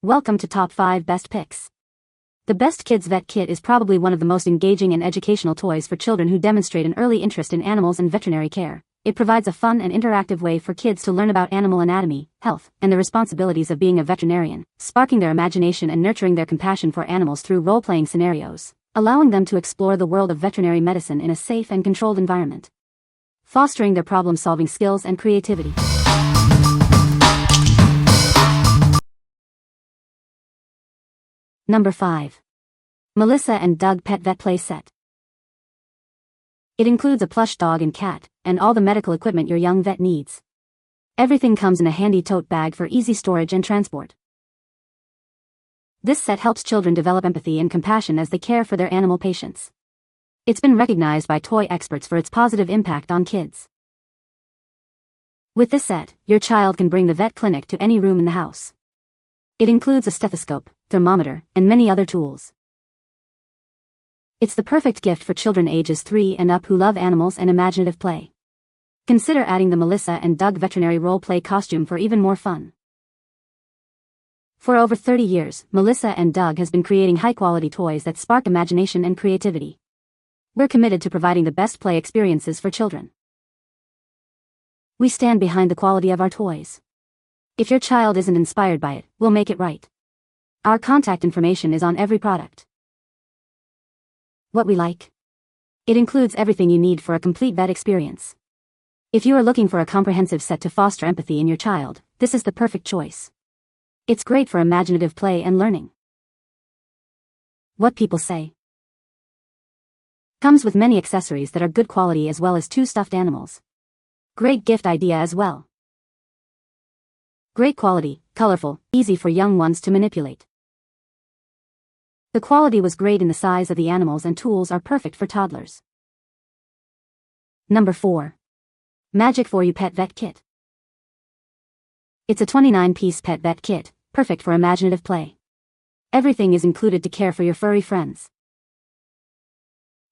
Welcome to Top 5 Best Picks. The Best Kids Vet Kit is probably one of the most engaging and educational toys for children who demonstrate an early interest in animals and veterinary care. It provides a fun and interactive way for kids to learn about animal anatomy, health, and the responsibilities of being a veterinarian, sparking their imagination and nurturing their compassion for animals through role-playing scenarios, allowing them to explore the world of veterinary medicine in a safe and controlled environment, fostering their problem-solving skills and creativity. Number 5. Melissa and Doug Pet Vet Play Set. It includes a plush dog and cat, and all the medical equipment your young vet needs. Everything comes in a handy tote bag for easy storage and transport. This set helps children develop empathy and compassion as they care for their animal patients. It's been recognized by toy experts for its positive impact on kids. With this set, your child can bring the vet clinic to any room in the house. It includes a stethoscope, thermometer, and many other tools. It's the perfect gift for children ages 3 and up who love animals and imaginative play. Consider adding the Melissa and Doug veterinary role-play costume for even more fun. For over 30 years, Melissa and Doug has been creating high-quality toys that spark imagination and creativity. We're committed to providing the best play experiences for children. We stand behind the quality of our toys. If your child isn't inspired by it, we'll make it right. Our contact information is on every product. What we like? It includes everything you need for a complete vet experience. If you are looking for a comprehensive set to foster empathy in your child, this is the perfect choice. It's great for imaginative play and learning. What people say. Comes with many accessories that are good quality as well as 2 stuffed animals. Great gift idea as well. Great quality, colorful, easy for young ones to manipulate. The quality was great in the size of the animals and tools are perfect for toddlers. Number 4. MAGIC4U Pet Vet Kit. It's a 29-piece pet vet kit, perfect for imaginative play. Everything is included to care for your furry friends.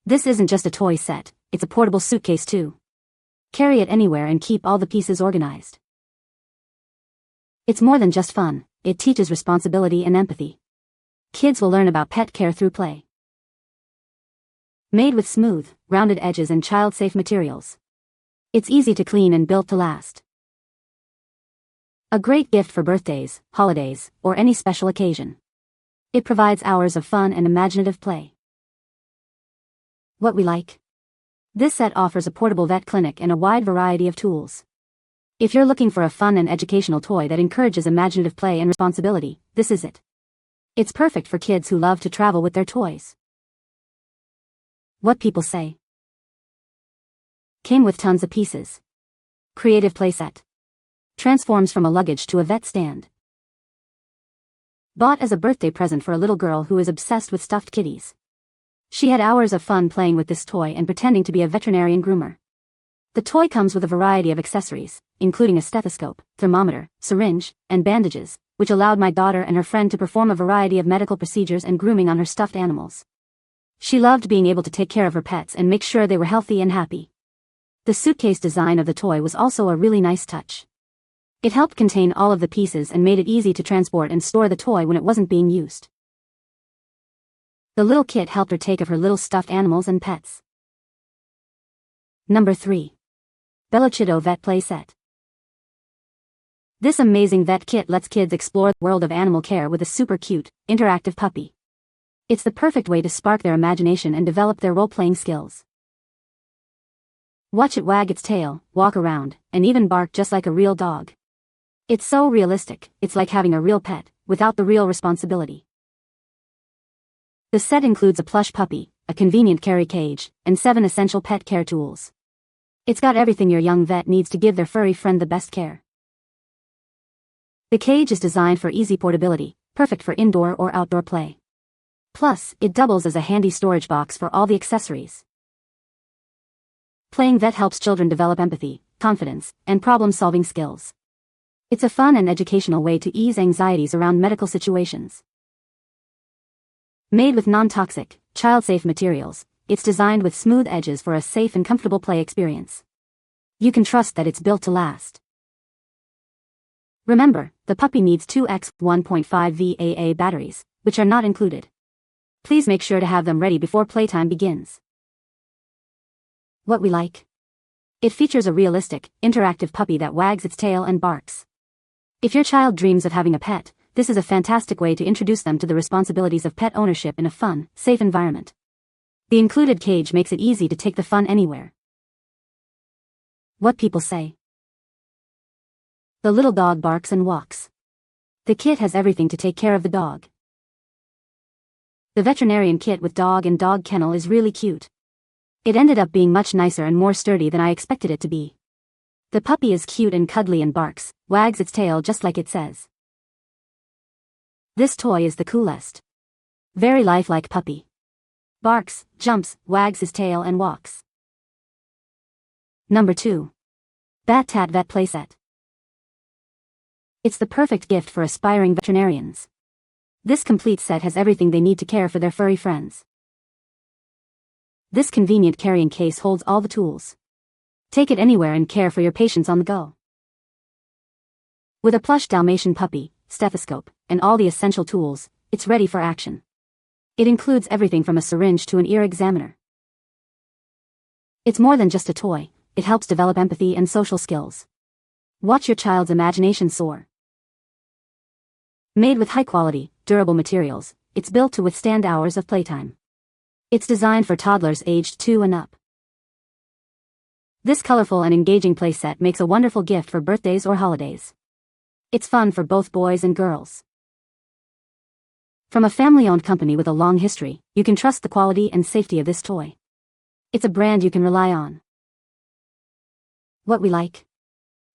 This isn't just a toy set, it's a portable suitcase too. Carry it anywhere and keep all the pieces organized. It's more than just fun, it teaches responsibility and empathy. Kids will learn about pet care through play. Made with smooth, rounded edges and child-safe materials. It's easy to clean and built to last. A great gift for birthdays, holidays, or any special occasion. It provides hours of fun and imaginative play. What we like? This set offers a portable vet clinic and a wide variety of tools. If you're looking for a fun and educational toy that encourages imaginative play and responsibility, this is it. It's perfect for kids who love to travel with their toys. What people say. Came with tons of pieces. Creative playset. Transforms from a luggage to a vet stand. Bought as a birthday present for a little girl who is obsessed with stuffed kitties. She had hours of fun playing with this toy and pretending to be a veterinarian groomer. The toy comes with a variety of accessories, including a stethoscope, thermometer, syringe, and bandages, which allowed my daughter and her friend to perform a variety of medical procedures and grooming on her stuffed animals. She loved being able to take care of her pets and make sure they were healthy and happy. The suitcase design of the toy was also a really nice touch. It helped contain all of the pieces and made it easy to transport and store the toy when it wasn't being used. The little kit helped her take care of her little stuffed animals and pets. Number 3. BELLOCHIDDO Vet Play Set. This amazing vet kit lets kids explore the world of animal care with a super cute, interactive puppy. It's the perfect way to spark their imagination and develop their role-playing skills. Watch it wag its tail, walk around, and even bark just like a real dog. It's so realistic, it's like having a real pet, without the real responsibility. The set includes a plush puppy, a convenient carry cage, and 7 essential pet care tools. It's got everything your young vet needs to give their furry friend the best care. The cage is designed for easy portability, perfect for indoor or outdoor play. Plus, it doubles as a handy storage box for all the accessories. Playing vet helps children develop empathy, confidence, and problem-solving skills. It's a fun and educational way to ease anxieties around medical situations. Made with non-toxic, child-safe materials, it's designed with smooth edges for a safe and comfortable play experience. You can trust that it's built to last. Remember, the puppy needs 2x 1.5 VAA batteries, which are not included. Please make sure to have them ready before playtime begins. What we like. It features a realistic, interactive puppy that wags its tail and barks. If your child dreams of having a pet, this is a fantastic way to introduce them to the responsibilities of pet ownership in a fun, safe environment. The included cage makes it easy to take the fun anywhere. What people say. The little dog barks and walks. The kit has everything to take care of the dog. The veterinarian kit with dog and dog kennel is really cute. It ended up being much nicer and more sturdy than I expected it to be. The puppy is cute and cuddly and barks, wags its tail just like it says. This toy is the coolest. Very lifelike puppy. Barks, jumps, wags his tail and walks. Number 2. Battat Vet Playset. It's the perfect gift for aspiring veterinarians. This complete set has everything they need to care for their furry friends. This convenient carrying case holds all the tools. Take it anywhere and care for your patients on the go. With a plush Dalmatian puppy, stethoscope, and all the essential tools, it's ready for action. It includes everything from a syringe to an ear examiner. It's more than just a toy, it helps develop empathy and social skills. Watch your child's imagination soar. Made with high-quality, durable materials, it's built to withstand hours of playtime. It's designed for toddlers aged 2 and up. This colorful and engaging playset makes a wonderful gift for birthdays or holidays. It's fun for both boys and girls. From a family-owned company with a long history, you can trust the quality and safety of this toy. It's a brand you can rely on. What we like.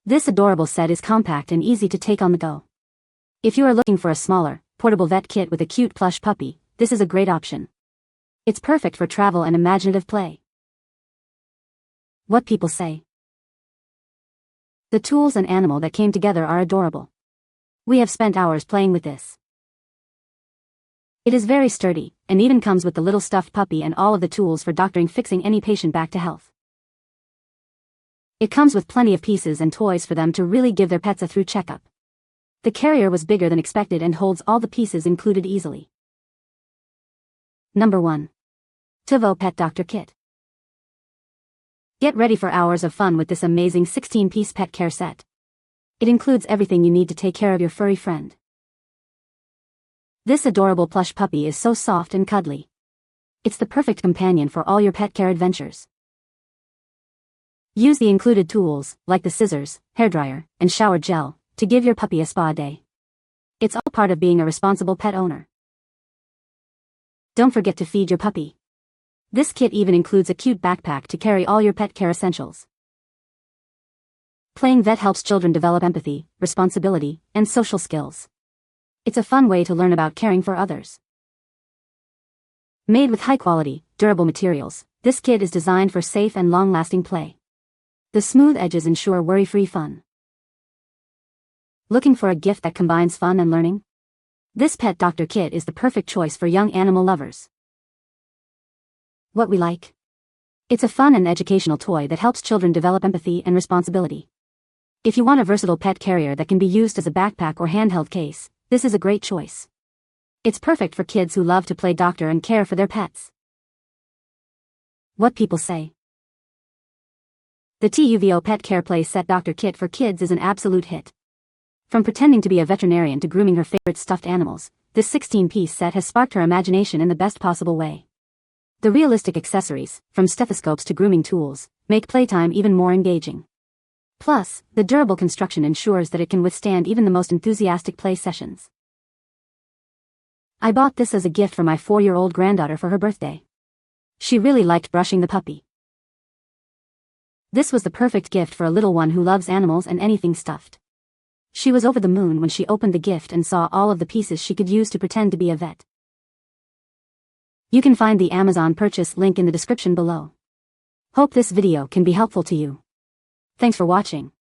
This adorable set is compact and easy to take on the go. If you are looking for a smaller, portable vet kit with a cute plush puppy, this is a great option. It's perfect for travel and imaginative play. What people say. The tools and animal that came together are adorable. We have spent hours playing with this. It is very sturdy, and even comes with the little stuffed puppy and all of the tools for doctoring fixing any patient back to health. It comes with plenty of pieces and toys for them to really give their pets a thorough checkup. The carrier was bigger than expected and holds all the pieces included easily. Number 1. TEUVO Pet Doctor Kit. Get ready for hours of fun with this amazing 16-piece pet care set. It includes everything you need to take care of your furry friend. This adorable plush puppy is so soft and cuddly. It's the perfect companion for all your pet care adventures. Use the included tools, like the scissors, hairdryer, and shower gel, to give your puppy a spa day. It's all part of being a responsible pet owner. Don't forget to feed your puppy. This kit even includes a cute backpack to carry all your pet care essentials. Playing vet helps children develop empathy, responsibility, and social skills. It's a fun way to learn about caring for others. Made with high-quality, durable materials, this kit is designed for safe and long-lasting play. The smooth edges ensure worry-free fun. Looking for a gift that combines fun and learning? This Pet Doctor Kit is the perfect choice for young animal lovers. What we like. It's a fun and educational toy that helps children develop empathy and responsibility. If you want a versatile pet carrier that can be used as a backpack or handheld case, this is a great choice. It's perfect for kids who love to play doctor and care for their pets. What people say. The TEUVO Pet Care Play Set Doctor Kit for kids is an absolute hit. From pretending to be a veterinarian to grooming her favorite stuffed animals, this 16-piece set has sparked her imagination in the best possible way. The realistic accessories, from stethoscopes to grooming tools, make playtime even more engaging. Plus, the durable construction ensures that it can withstand even the most enthusiastic play sessions. I bought this as a gift for my 4-year-old granddaughter for her birthday. She really liked brushing the puppy. This was the perfect gift for a little one who loves animals and anything stuffed. She was over the moon when she opened the gift and saw all of the pieces she could use to pretend to be a vet. You can find the Amazon purchase link in the description below. Hope this video can be helpful to you. Thanks for watching.